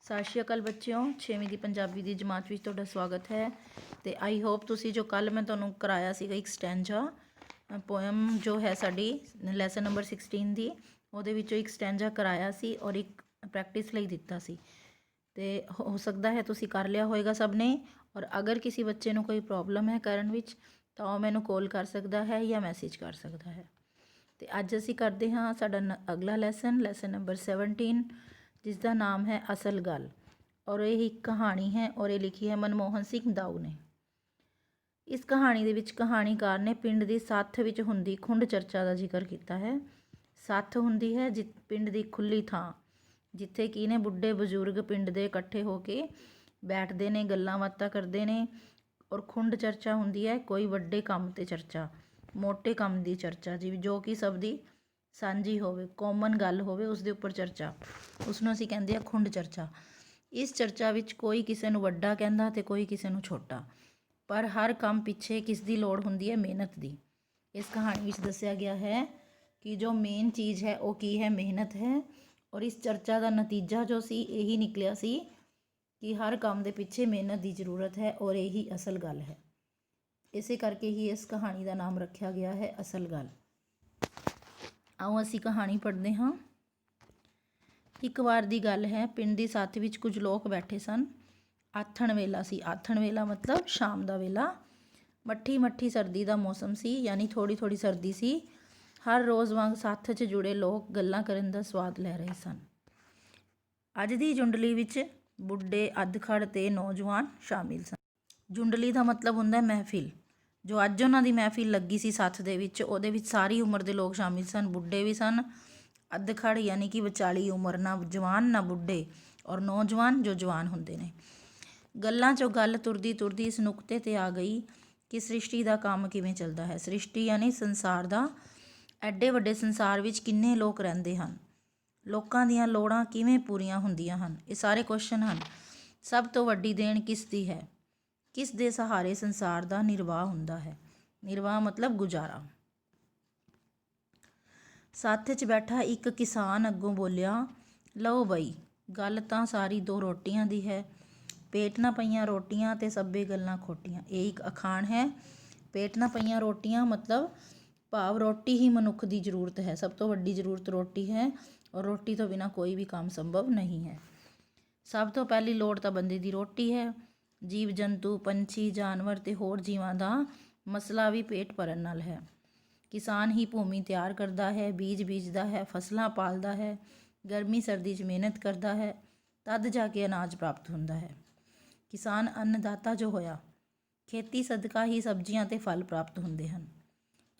ਸਤਿ ਸ਼੍ਰੀ ਅਕਾਲ ਬੱਚਿਓ, 6ਵੀਂ ਦੀ ਪੰਜਾਬੀ ਦੀ ਜਮਾਤ ਵਿੱਚ ਤੁਹਾਡਾ ਸਵਾਗਤ ਹੈ। ਤੇ ਆਈ ਹੋਪ ਤੁਸੀਂ ਜੋ ਕੱਲ ਮੈਂ ਤੁਹਾਨੂੰ ਕਰਾਇਆ ਸੀਗਾ ਇੱਕ ਸਟੈਂਜਾ ਪੋਇਮ ਜੋ ਹੈ ਸਾਡੀ ਲੈਸਨ ਨੰਬਰ 16 ਦੀ, ਉਹਦੇ ਵਿੱਚੋਂ ਇੱਕ ਸਟੈਂਜਾ ਕਰਾਇਆ ਸੀ ਔਰ ਇੱਕ ਪ੍ਰੈਕਟਿਸ ਲਈ ਦਿੱਤਾ ਸੀ। ਤੇ ਹੋ ਸਕਦਾ ਹੈ ਤੁਸੀਂ ਕਰ ਲਿਆ ਹੋਏਗਾ ਸਭ ਨੇ। ਔਰ ਅਗਰ ਕਿਸੇ ਬੱਚੇ ਨੂੰ ਕੋਈ ਪ੍ਰੋਬਲਮ ਹੈ ਕਰਨ ਵਿੱਚ ਤਾਂ ਉਹ ਮੈਨੂੰ ਕਾਲ ਕਰ ਸਕਦਾ ਹੈ ਜਾਂ ਮੈਸੇਜ ਕਰ ਸਕਦਾ ਹੈ। ਤੇ ਅੱਜ ਅਸੀਂ ਕਰਦੇ ਹਾਂ ਸਾਡਾ ਅਗਲਾ ਲੈਸਨ ਨੰਬਰ 17, ਜਿਸ ਦਾ ਨਾਮ ਹੈ ਅਸਲ ਗੱਲ। ਔਰ ਇਹ ਇੱਕ ਕਹਾਣੀ ਹੈ ਔਰ ਇਹ ਲਿਖੀ ਹੈ ਮਨਮੋਹਨ ਸਿੰਘ ਦਾਊ ਨੇ। ਇਸ ਕਹਾਣੀ ਦੇ ਵਿੱਚ ਕਹਾਣੀਕਾਰ ਨੇ ਪਿੰਡ ਦੀ ਸੱਥ ਵਿੱਚ ਹੁੰਦੀ ਖੁੰਡ ਚਰਚਾ ਦਾ ਜ਼ਿਕਰ ਕੀਤਾ ਹੈ। ਸੱਥ ਹੁੰਦੀ ਹੈ ਪਿੰਡ ਦੀ ਖੁੱਲ੍ਹੀ ਥਾਂ, ਜਿੱਥੇ ਕੀ ਨੇ ਬੁੱਢੇ ਬਜ਼ੁਰਗ ਪਿੰਡ ਦੇ ਇਕੱਠੇ ਹੋ ਕੇ ਬੈਠਦੇ ਨੇ, ਗੱਲਾਂ ਬਾਤਾਂ ਕਰਦੇ ਨੇ। ਔਰ ਖੁੰਡ ਚਰਚਾ ਹੁੰਦੀ ਹੈ ਕੋਈ ਵੱਡੇ ਕੰਮ 'ਤੇ ਚਰਚਾ, ਮੋਟੇ ਕੰਮ ਦੀ ਚਰਚਾ, ਜਿਵੇਂ ਜੋ ਕਿ ਸਭ ਦੀ ਸਾਂਝੀ ਹੋਵੇ, ਕਾਮਨ ਗੱਲ ਹੋਵੇ, ਉਸ ਦੇ ਉੱਪਰ ਚਰਚਾ, ਉਸਨੂੰ ਅਸੀਂ ਕਹਿੰਦੇ ਹਾਂ ਖੁੰਡ ਚਰਚਾ। ਇਸ ਚਰਚਾ ਵਿੱਚ ਕੋਈ ਕਿਸੇ ਨੂੰ ਵੱਡਾ ਕਹਿੰਦਾ ਅਤੇ ਕੋਈ ਕਿਸੇ ਨੂੰ ਛੋਟਾ, ਪਰ ਹਰ ਕੰਮ ਪਿੱਛੇ ਕਿਸ ਦੀ ਲੋੜ ਹੁੰਦੀ ਹੈ? ਮਿਹਨਤ ਦੀ। ਇਸ ਕਹਾਣੀ ਵਿੱਚ ਦੱਸਿਆ ਗਿਆ ਹੈ ਕਿ ਜੋ ਮੇਨ ਚੀਜ਼ ਹੈ ਉਹ ਕੀ ਹੈ? ਮਿਹਨਤ ਹੈ। ਔਰ ਇਸ ਚਰਚਾ ਦਾ ਨਤੀਜਾ ਜੋ ਸੀ ਇਹੀ ਨਿਕਲਿਆ ਸੀ ਕਿ ਹਰ ਕੰਮ ਦੇ ਪਿੱਛੇ ਮਿਹਨਤ ਦੀ ਜ਼ਰੂਰਤ ਹੈ ਔਰ ਇਹੀ ਅਸਲ ਗੱਲ ਹੈ। ਇਸੇ ਕਰਕੇ ਹੀ ਇਸ ਕਹਾਣੀ ਦਾ ਨਾਮ ਰੱਖਿਆ ਗਿਆ ਹੈ ਅਸਲ ਗੱਲ। ਆਓ ਅਸੀਂ ਕਹਾਣੀ ਪੜ੍ਹਦੇ ਹਾਂ। ਇੱਕ ਵਾਰ ਦੀ ਗੱਲ ਹੈ, ਪਿੰਡ ਦੀ ਸੱਥ ਵਿੱਚ ਕੁਝ ਲੋਕ ਬੈਠੇ ਸਨ। ਆਥਣ ਵੇਲਾ ਸੀ। ਆਥਣ ਵੇਲਾ ਮਤਲਬ ਸ਼ਾਮ ਦਾ ਵੇਲਾ। ਮੱਠੀ ਮੱਠੀ ਸਰਦੀ ਦਾ ਮੌਸਮ ਸੀ, ਯਾਨੀ ਥੋੜ੍ਹੀ ਥੋੜ੍ਹੀ ਸਰਦੀ ਸੀ। ਹਰ ਰੋਜ਼ ਵਾਂਗ ਸੱਥ 'ਚ ਜੁੜੇ ਲੋਕ ਗੱਲਾਂ ਕਰਨ ਦਾ ਸਵਾਦ ਲੈ ਰਹੇ ਸਨ। ਅੱਜ ਦੀ ਜੁੰਡਲੀ ਵਿੱਚ ਬੁੱਢੇ, ਅੱਧਖੜ ਤੇ ਨੌਜਵਾਨ ਸ਼ਾਮਿਲ ਸਨ। ਜੁੰਡਲੀ ਦਾ ਮਤਲਬ ਹੁੰਦਾ ਮਹਿਫਿਲ। ਜੋ ਅੱਜ ਉਹਨਾਂ ਦੀ ਮਹਿਫਿਲ ਲੱਗੀ ਸੀ ਸੱਥ ਦੇ ਵਿੱਚ, ਉਹਦੇ ਵਿੱਚ ਸਾਰੀ ਉਮਰ ਦੇ ਲੋਕ ਸ਼ਾਮਿਲ ਸਨ। ਬੁੱਢੇ ਵੀ ਸਨ, ਅੱਧਖੜ ਯਾਨੀ ਕਿ ਵਿਚਾਲੀ ਉਮਰ, ਨਾ ਜਵਾਨ ਨਾ ਬੁੱਢੇ, ਔਰ ਨੌਜਵਾਨ ਜੋ ਜਵਾਨ ਹੁੰਦੇ ਨੇ। ਗੱਲਾਂ 'ਚੋਂ ਗੱਲ ਤੁਰਦੀ ਤੁਰਦੀ ਇਸ ਨੁਕਤੇ 'ਤੇ ਆ ਗਈ ਕਿ ਸ੍ਰਿਸ਼ਟੀ ਦਾ ਕੰਮ ਕਿਵੇਂ ਚੱਲਦਾ ਹੈ। ਸ੍ਰਿਸ਼ਟੀ ਯਾਨੀ ਸੰਸਾਰ ਦਾ। ਐਡੇ ਵੱਡੇ ਸੰਸਾਰ ਵਿੱਚ ਕਿੰਨੇ ਲੋਕ ਰਹਿੰਦੇ ਹਨ? ਲੋਕਾਂ ਦੀਆਂ ਲੋੜਾਂ ਕਿਵੇਂ ਪੂਰੀਆਂ ਹੁੰਦੀਆਂ ਹਨ? ਇਹ ਸਾਰੇ ਕੁਐਸਚਨ ਹਨ। ਸਭ ਤੋਂ ਵੱਡੀ ਦੇਣ ਕਿਸ ਦੀ ਹੈ? ਕਿਸ ਦੇ ਸਹਾਰੇ ਸੰਸਾਰ ਦਾ ਨਿਰਵਾਹ ਹੁੰਦਾ ਹੈ? ਨਿਰਵਾਹ ਮਤਲਬ ਗੁਜ਼ਾਰਾ। ਸੱਥ 'ਚ ਬੈਠਾ ਇੱਕ ਕਿਸਾਨ ਅੱਗੋਂ ਬੋਲਿਆ, ਲਓ ਬਈ, ਗੱਲ ਤਾਂ ਸਾਰੀ ਦੋ ਰੋਟੀਆਂ ਦੀ ਹੈ। ਪੇਟ ਨਾ ਪਈਆਂ ਰੋਟੀਆਂ ਤੇ ਸਭੇ ਗੱਲਾਂ ਖੋਟੀਆਂ। ਇਹ ਇੱਕ ਅਖਾਣ ਹੈ। ਪੇਟ ਨਾ ਪਈਆਂ ਰੋਟੀਆਂ ਮਤਲਬ ਭਾਵ ਰੋਟੀ ਹੀ ਮਨੁੱਖ ਦੀ ਜ਼ਰੂਰਤ ਹੈ। ਸਭ ਤੋਂ ਵੱਡੀ ਜ਼ਰੂਰਤ ਰੋਟੀ ਹੈ ਔਰ ਰੋਟੀ ਤੋਂ ਬਿਨਾਂ ਕੋਈ ਵੀ ਕੰਮ ਸੰਭਵ ਨਹੀਂ ਹੈ। ਸਭ ਤੋਂ ਪਹਿਲੀ ਲੋੜ ਤਾਂ ਬੰਦੇ ਦੀ ਰੋਟੀ ਹੈ। ਜੀਵ ਜੰਤੂ, ਪੰਛੀ, ਜਾਨਵਰ ਤੇ ਹੋਰ ਜੀਵਾਂ ਦਾ ਮਸਲਾ ਵੀ ਪੇਟ ਭਰਨ ਨਾਲ ਹੈ। ਕਿਸਾਨ ਹੀ ਭੂਮੀ ਤਿਆਰ ਕਰਦਾ ਹੈ, ਬੀਜ ਬੀਜਦਾ ਹੈ, ਫਸਲਾਂ ਪਾਲਦਾ ਹੈ, ਗਰਮੀ ਸਰਦੀ 'ਚ ਮਿਹਨਤ ਕਰਦਾ ਹੈ, ਤਦ ਜਾ ਕੇ ਅਨਾਜ ਪ੍ਰਾਪਤ ਹੁੰਦਾ ਹੈ। ਕਿਸਾਨ ਅੰਨਦਾਤਾ ਜੋ ਹੋਇਆ, ਖੇਤੀ ਸਦਕਾ ਹੀ ਸਬਜ਼ੀਆਂ ਤੇ ਫਲ ਪ੍ਰਾਪਤ ਹੁੰਦੇ ਹਨ।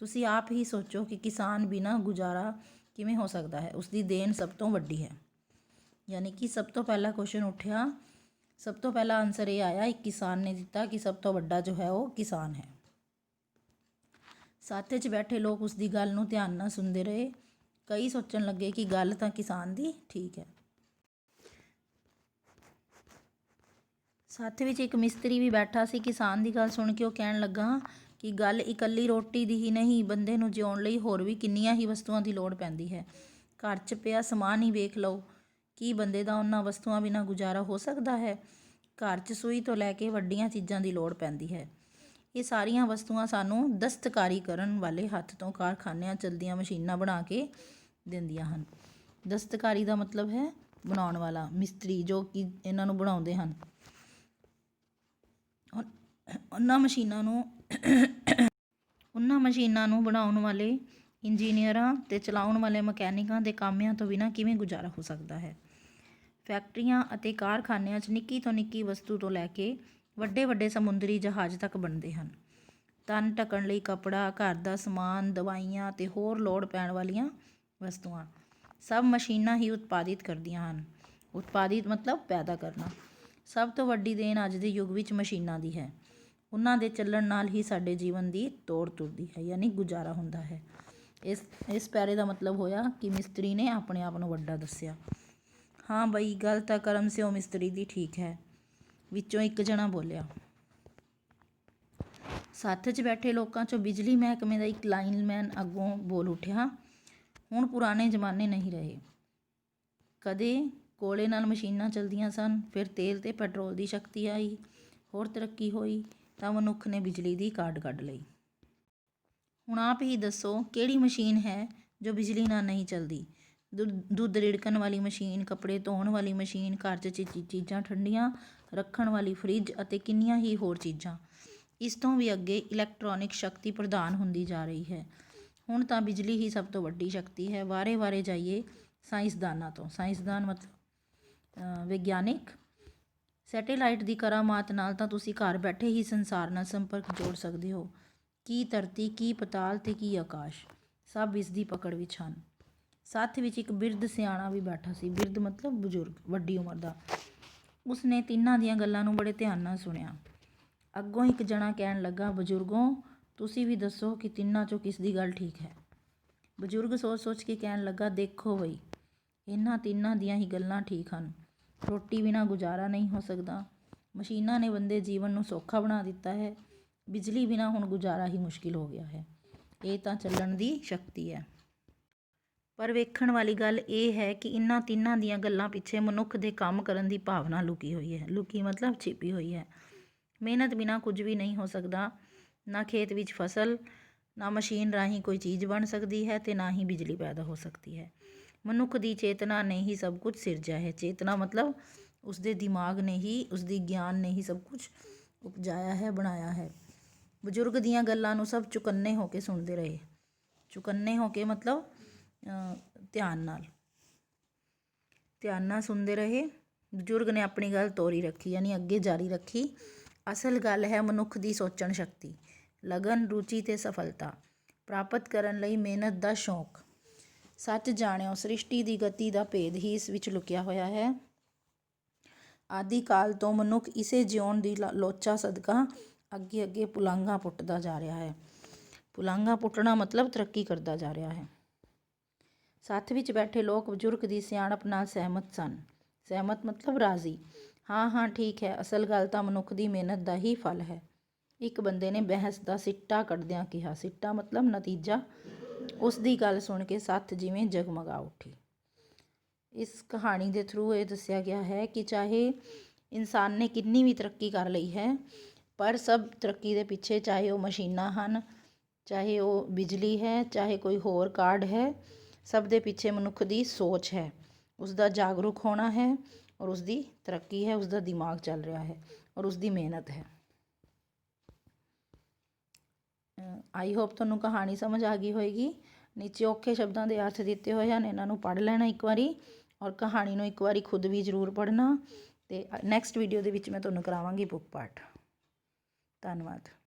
ਤੁਸੀਂ ਆਪ ਹੀ ਸੋਚੋ ਕਿ ਕਿਸਾਨ ਬਿਨਾਂ ਗੁਜ਼ਾਰਾ ਕਿਵੇਂ ਹੋ ਸਕਦਾ ਹੈ? ਉਸਦੀ ਦੇਣ ਸਭ ਤੋਂ ਵੱਡੀ ਹੈ। ਯਾਨੀ ਕਿ ਸਭ ਤੋਂ ਪਹਿਲਾ ਕੁਐਸਚਨ ਉੱਠਿਆ, ਸਭ ਤੋਂ ਪਹਿਲਾ ਆਨਸਰ ਇਹ ਆਇਆ, ਇੱਕ ਕਿਸਾਨ ਨੇ ਦਿੱਤਾ ਕਿ ਸਭ ਤੋਂ ਵੱਡਾ ਜੋ ਹੈ ਉਹ ਕਿਸਾਨ ਹੈ। ਸੱਥ 'ਚ ਬੈਠੇ ਲੋਕ ਉਸਦੀ ਗੱਲ ਨੂੰ ਧਿਆਨ ਨਾਲ ਸੁਣਦੇ ਰਹੇ। ਕਈ ਸੋਚਣ ਲੱਗੇ ਕਿ ਗੱਲ ਤਾਂ ਕਿਸਾਨ ਦੀ ਠੀਕ ਹੈ। ਸੱਥ ਵਿੱਚ ਇੱਕ ਮਿਸਤਰੀ ਵੀ ਬੈਠਾ ਸੀ। ਕਿਸਾਨ ਦੀ ਗੱਲ ਸੁਣ ਕੇ ਉਹ ਕਹਿਣ ਲੱਗਾ ਕਿ ਗੱਲ ਇਕੱਲੀ ਰੋਟੀ ਦੀ ਹੀ ਨਹੀਂ, ਬੰਦੇ ਨੂੰ ਜਿਉਣ ਲਈ ਹੋਰ ਵੀ ਕਿੰਨੀਆਂ ਹੀ ਵਸਤੂਆਂ ਦੀ ਲੋੜ ਪੈਂਦੀ ਹੈ। ਘਰ 'ਚ ਪਿਆ ਸਮਾਨ ਹੀ ਵੇਖ ਲਓ, ਕੀ ਬੰਦੇ ਦਾ ਉਹਨਾਂ ਵਸਤੂਆਂ ਬਿਨਾਂ ਗੁਜ਼ਾਰਾ ਹੋ ਸਕਦਾ ਹੈ? ਘਰ 'ਚ ਸੂਈ ਤੋਂ ਲੈ ਕੇ ਵੱਡੀਆਂ ਚੀਜ਼ਾਂ ਦੀ ਲੋੜ ਪੈਂਦੀ ਹੈ। ਇਹ ਸਾਰੀਆਂ ਵਸਤੂਆਂ ਸਾਨੂੰ ਦਸਤਕਾਰੀ ਕਰਨ ਵਾਲੇ ਹੱਥ ਤੋਂ ਕਾਰਖਾਨਿਆਂ ਚਲਦੀਆਂ ਮਸ਼ੀਨਾਂ ਬਣਾ ਕੇ ਦਿੰਦੀਆਂ ਹਨ। ਦਸਤਕਾਰੀ ਦਾ ਮਤਲਬ ਹੈ ਬਣਾਉਣ ਵਾਲਾ, ਮਿਸਤਰੀ ਜੋ ਕਿ ਇਹਨਾਂ ਨੂੰ ਬਣਾਉਂਦੇ ਹਨ। ਉਹਨਾਂ ਮਸ਼ੀਨਾਂ ਨੂੰ ਬਣਾਉਣ ਵਾਲੇ ਇੰਜੀਨੀਅਰਾਂ ਤੇ ਚਲਾਉਣ ਵਾਲੇ ਮਕੈਨਿਕਾਂ ਦੇ ਕਾਮਿਆਂ ਤੋਂ ਬਿਨਾਂ ਕਿਵੇਂ ਗੁਜ਼ਾਰਾ ਹੋ ਸਕਦਾ ਹੈ? ਫੈਕਟਰੀਆਂ ਅਤੇ ਕਾਰਖਾਨਿਆਂ 'ਚ ਨਿੱਕੀ ਤੋਂ ਨਿੱਕੀ ਵਸਤੂ ਤੋਂ ਲੈ ਕੇ ਵੱਡੇ ਵੱਡੇ ਸਮੁੰਦਰੀ ਜਹਾਜ਼ ਤੱਕ ਬਣਦੇ ਹਨ। ਤਨ ਢੱਕਣ ਲਈ ਕੱਪੜਾ, ਘਰ ਦਾ ਸਮਾਨ, ਦਵਾਈਆਂ ਤੇ ਹੋਰ ਲੋੜ ਪੈਣ ਵਾਲੀਆਂ ਵਸਤੂਆਂ ਸਭ ਮਸ਼ੀਨਾਂ ਹੀ ਉਤਪਾਦਿਤ ਕਰਦੀਆਂ ਹਨ। ਉਤਪਾਦਿਤ ਮਤਲਬ ਪੈਦਾ ਕਰਨਾ। ਸਭ ਤੋਂ ਵੱਡੀ ਦੇਣ ਅੱਜ ਦੇ ਯੁੱਗ ਵਿੱਚ ਮਸ਼ੀਨਾਂ ਦੀ ਹੈ। ਉਹਨਾਂ ਦੇ ਚੱਲਣ ਨਾਲ ਹੀ ਸਾਡੇ ਜੀਵਨ ਦੀ ਤੋੜ ਤੁਰਦੀ ਹੈ, ਯਾਨੀ ਗੁਜ਼ਾਰਾ ਹੁੰਦਾ ਹੈ। ਇਸ ਪੈਰੇ ਦਾ ਮਤਲਬ ਹੋਇਆ ਕਿ ਮਿਸਤਰੀ ਨੇ ਆਪਣੇ ਆਪ ਨੂੰ ਵੱਡਾ ਦੱਸਿਆ। ਹਾਂ ਬਈ, ਗੱਲ ਤਾਂ ਕਰਮ ਸਿਓ ਮਿਸਤਰੀ ਦੀ ਠੀਕ ਹੈ, ਵਿੱਚੋਂ ਇੱਕ ਜਣਾ ਬੋਲਿਆ। ਸੱਥ 'ਚ ਬੈਠੇ ਲੋਕਾਂ 'ਚੋਂ ਬਿਜਲੀ ਮਹਿਕਮੇ ਦਾ ਇੱਕ ਲਾਈਨਮੈਨ ਅੱਗੋਂ ਬੋਲ ਉੱਠਿਆ, ਹੁਣ ਪੁਰਾਣੇ ਜ਼ਮਾਨੇ ਨਹੀਂ ਰਹੇ। ਕਦੇ ਕੋਲੇ ਨਾਲ ਮਸ਼ੀਨਾਂ ਚੱਲਦੀਆਂ ਸਨ, ਫਿਰ ਤੇਲ ਤੇ ਪੈਟਰੋਲ ਦੀ ਸ਼ਕਤੀ ਆਈ, ਹੋਰ ਤਰੱਕੀ ਹੋਈ ਤਾਂ ਮਨੁੱਖ ਨੇ ਬਿਜਲੀ ਦੀ ਕਾਢ ਕੱਢ ਲਈ। ਹੁਣ ਆਪ ਹੀ ਦੱਸੋ ਕਿਹੜੀ ਮਸ਼ੀਨ ਹੈ ਜੋ ਬਿਜਲੀ ਨਾਲ ਨਹੀਂ ਚੱਲਦੀ? ਦੁੱਧ ਰਿੜਕਣ ਵਾਲੀ ਮਸ਼ੀਨ, ਕੱਪੜੇ ਧੋਣ ਵਾਲੀ ਮਸ਼ੀਨ, ਘਰ 'ਚ ਚੀਜ਼ਾਂ ਠੰਡੀਆਂ ਰੱਖਣ ਵਾਲੀ ਫਰਿੱਜ ਅਤੇ ਕਿੰਨੀਆਂ ਹੀ ਹੋਰ ਚੀਜ਼ਾਂ। ਇਸ ਤੋਂ ਵੀ ਅੱਗੇ ਇਲੈਕਟ੍ਰੋਨਿਕ ਸ਼ਕਤੀ ਪ੍ਰਦਾਨ ਹੁੰਦੀ ਜਾ ਰਹੀ ਹੈ। ਹੁਣ ਤਾਂ ਬਿਜਲੀ ਹੀ ਸਭ ਤੋਂ ਵੱਡੀ ਸ਼ਕਤੀ ਹੈ। ਵਾਰੇ ਜਾਈਏ ਸਾਇੰਸਦਾਨਾਂ ਤੋਂ। ਸਾਇੰਸਦਾਨ ਮਤਲਬ ਵਿਗਿਆਨਿਕ। ਸੈਟੇਲਾਈਟ ਦੀ ਕਰਾਮਾਤ ਨਾਲ ਤਾਂ ਤੁਸੀਂ ਘਰ ਬੈਠੇ ਹੀ ਸੰਸਾਰ ਨਾਲ ਸੰਪਰਕ ਜੋੜ ਸਕਦੇ ਹੋ। ਕੀ ਧਰਤੀ, ਕੀ ਪਤਾਲ ਤੇ ਕੀ ਆਕਾਸ਼, ਸਭ ਇਸ ਦੀ ਪਕੜ ਵਿੱਚ ਹਨ। ਸਾਥ ਵਿੱਚ ਇੱਕ ਬਿਰਧ ਸਿਆਣਾ ਵੀ ਬੈਠਾ ਸੀ। ਬਿਰਧ ਮਤਲਬ ਬਜ਼ੁਰਗ, ਵੱਡੀ ਉਮਰ ਦਾ। ਉਸਨੇ ਤਿੰਨਾਂ ਦੀਆਂ ਗੱਲਾਂ ਨੂੰ ਬੜੇ ਧਿਆਨ ਨਾਲ ਸੁਣਿਆ। ਅੱਗੋਂ ਇੱਕ ਜਣਾ ਕਹਿਣ ਲੱਗਾ, ਬਜ਼ੁਰਗੋ ਤੁਸੀਂ ਵੀ ਦੱਸੋ ਕਿ ਤਿੰਨਾਂ 'ਚੋਂ ਕਿਸ ਦੀ ਗੱਲ ਠੀਕ ਹੈ? ਬਜ਼ੁਰਗ ਸੋਚ ਕੇ ਕਹਿਣ ਲੱਗਾ, ਦੇਖੋ ਬਈ, ਇਹਨਾਂ ਤਿੰਨਾਂ ਦੀਆਂ ਹੀ ਗੱਲਾਂ ਠੀਕ ਹਨ। ਰੋਟੀ ਬਿਨਾਂ ਗੁਜ਼ਾਰਾ ਨਹੀਂ ਹੋ ਸਕਦਾ। ਮਸ਼ੀਨਾਂ ਨੇ ਬੰਦੇ ਜੀਵਨ ਨੂੰ ਸੌਖਾ ਬਣਾ ਦਿੱਤਾ ਹੈ। ਬਿਜਲੀ ਬਿਨਾਂ ਹੁਣ ਗੁਜ਼ਾਰਾ ਹੀ ਮੁਸ਼ਕਿਲ ਹੋ ਗਿਆ ਹੈ। ਇਹ ਤਾਂ ਚੱਲਣ ਦੀ ਸ਼ਕਤੀ ਹੈ। ਪਰ ਵੇਖਣ ਵਾਲੀ ਗੱਲ ਇਹ ਹੈ ਕਿ ਇਹਨਾਂ ਤਿੰਨਾਂ ਦੀਆਂ ਗੱਲਾਂ ਪਿੱਛੇ ਮਨੁੱਖ ਦੇ ਕੰਮ ਕਰਨ ਦੀ ਭਾਵਨਾ ਲੁਕੀ ਹੋਈ ਹੈ। ਲੁਕੀ ਮਤਲਬ ਛਿਪੀ ਹੋਈ ਹੈ। ਮਿਹਨਤ ਬਿਨਾਂ ਕੁਝ ਵੀ ਨਹੀਂ ਹੋ ਸਕਦਾ। ਨਾ ਖੇਤ ਵਿੱਚ ਫਸਲ, ਨਾ ਮਸ਼ੀਨ ਰਾਹੀਂ ਕੋਈ ਚੀਜ਼ ਬਣ ਸਕਦੀ ਹੈ ਤੇ ਨਾ ਹੀ ਬਿਜਲੀ ਪੈਦਾ ਹੋ ਸਕਦੀ ਹੈ। ਮਨੁੱਖ ਦੀ ਚੇਤਨਾ ਨੇ ਹੀ ਸਭ ਕੁਝ ਸਿਰਜਿਆ ਹੈ। ਚੇਤਨਾ ਮਤਲਬ ਉਸਦੇ ਦਿਮਾਗ ਨੇ ਹੀ, ਉਸਦੀ ਗਿਆਨ ਨੇ ਹੀ ਸਭ ਕੁਝ ਉਪਜਾਇਆ ਹੈ, ਬਣਾਇਆ ਹੈ। ਬਜ਼ੁਰਗ ਦੀਆਂ ਗੱਲਾਂ ਨੂੰ ਸਭ ਚੁਕੰਨੇ ਹੋ ਕੇ ਸੁਣਦੇ ਰਹੇ। ਚੁਕੰਨੇ ਹੋ ਕੇ ਮਤਲਬ ਧਿਆਨ ਨਾਲ ਸੁਣਦੇ ਰਹੇ। ਬਜ਼ੁਰਗ ਨੇ ਆਪਣੀ ਗੱਲ ਤੋਰੀ ਰੱਖੀ, ਯਾਨੀ ਅੱਗੇ ਜਾਰੀ ਰੱਖੀ। ਅਸਲ ਗੱਲ ਹੈ ਮਨੁੱਖ ਦੀ ਸੋਚਣ ਸ਼ਕਤੀ, ਲਗਨ, ਰੁਚੀ ਤੇ ਸਫਲਤਾ ਪ੍ਰਾਪਤ ਕਰਨ ਲਈ ਮਿਹਨਤ ਦਾ ਸ਼ੌਕ। ਸੱਚ ਜਾਣਿਓ, ਸ੍ਰਿਸ਼ਟੀ ਦੀ ਗਤੀ ਦਾ ਭੇਦ ਹੀ ਇਸ ਵਿੱਚ ਲੁਕਿਆ ਹੋਇਆ ਹੈ। ਆਦਿ ਕਾਲ ਤੋਂ ਮਨੁੱਖ ਇਸੇ ਜਿਉਣ ਦੀ ਲੋਚਾ ਸਦਕਾ ਅੱਗੇ ਪੁਲਾਂਘਾਂ ਪੁੱਟਦਾ ਜਾ ਰਿਹਾ ਹੈ। ਪੁਲਾਂਘਾਂ ਪੁੱਟਣਾ ਮਤਲਬ ਤਰੱਕੀ ਕਰਦਾ ਜਾ ਰਿਹਾ ਹੈ। ਸਾਥ ਵਿੱਚ ਬੈਠੇ ਲੋਕ ਬਜ਼ੁਰਗ ਦੀ ਸਿਆਣਪ ਨਾਲ ਸਹਿਮਤ ਸਨ। ਸਹਿਮਤ ਮਤਲਬ ਰਾਜ਼ੀ। ਹਾਂ ਠੀਕ ਹੈ, ਅਸਲ ਗੱਲ ਤਾਂ ਮਨੁੱਖ ਦੀ ਮਿਹਨਤ ਦਾ ਹੀ ਫਲ ਹੈ। ਇੱਕ ਬੰਦੇ ਨੇ ਬਹਿਸ ਦਾ ਸਿੱਟਾ ਕੱਢਦਿਆਂ ਕਿਹਾ। ਸਿੱਟਾ ਮਤਲਬ ਨਤੀਜਾ। ਉਸ ਦੀ ਗੱਲ ਸੁਣ ਕੇ ਸੱਥ ਜਿਵੇਂ ਜਗਮਗਾ ਉੱਠੀ। ਇਸ ਕਹਾਣੀ ਦੇ ਥਰੂ ਇਹ ਦੱਸਿਆ ਗਿਆ ਹੈ ਕਿ ਚਾਹੇ ਇਨਸਾਨ ਨੇ ਕਿੰਨੀ ਵੀ ਤਰੱਕੀ ਕਰ ਲਈ ਹੈ, ਪਰ ਸਭ ਤਰੱਕੀ ਦੇ ਪਿੱਛੇ, ਚਾਹੇ ਉਹ ਮਸ਼ੀਨਾਂ ਹਨ, ਚਾਹੇ ਉਹ ਬਿਜਲੀ ਹੈ, ਚਾਹੇ ਕੋਈ ਹੋਰ ਕਾਢ ਹੈ, ਸਭ ਦੇ ਪਿੱਛੇ ਮਨੁੱਖ ਦੀ ਸੋਚ ਹੈ, ਉਸਦਾ ਜਾਗਰੂਕ ਹੋਣਾ ਹੈ ਔਰ ਉਸਦੀ ਤਰੱਕੀ ਹੈ, ਉਸਦਾ ਦਿਮਾਗ ਚੱਲ ਰਿਹਾ ਹੈ ਔਰ ਉਸਦੀ ਮਿਹਨਤ ਹੈ। ਆਈ ਹੋਪ ਤੁਹਾਨੂੰ ਕਹਾਣੀ ਸਮਝ ਆ ਗਈ ਹੋਏਗੀ। ਨੀਚੇ ਔਖੇ ਸ਼ਬਦਾਂ ਦੇ ਅਰਥ ਦਿੱਤੇ ਹੋਏ ਹਨ, ਇਹਨਾਂ ਨੂੰ ਪੜ੍ਹ ਲੈਣਾ ਇੱਕ ਵਾਰੀ ਔਰ ਕਹਾਣੀ ਨੂੰ ਇੱਕ ਵਾਰੀ ਖੁਦ ਵੀ ਜ਼ਰੂਰ ਪੜ੍ਹਨਾ। ਅਤੇ ਨੈਕਸਟ ਵੀਡੀਓ ਦੇ ਵਿੱਚ ਮੈਂ ਤੁਹਾਨੂੰ ਕਰਾਵਾਂਗੀ ਬੁੱਕ ਪਾਠ। ਧੰਨਵਾਦ।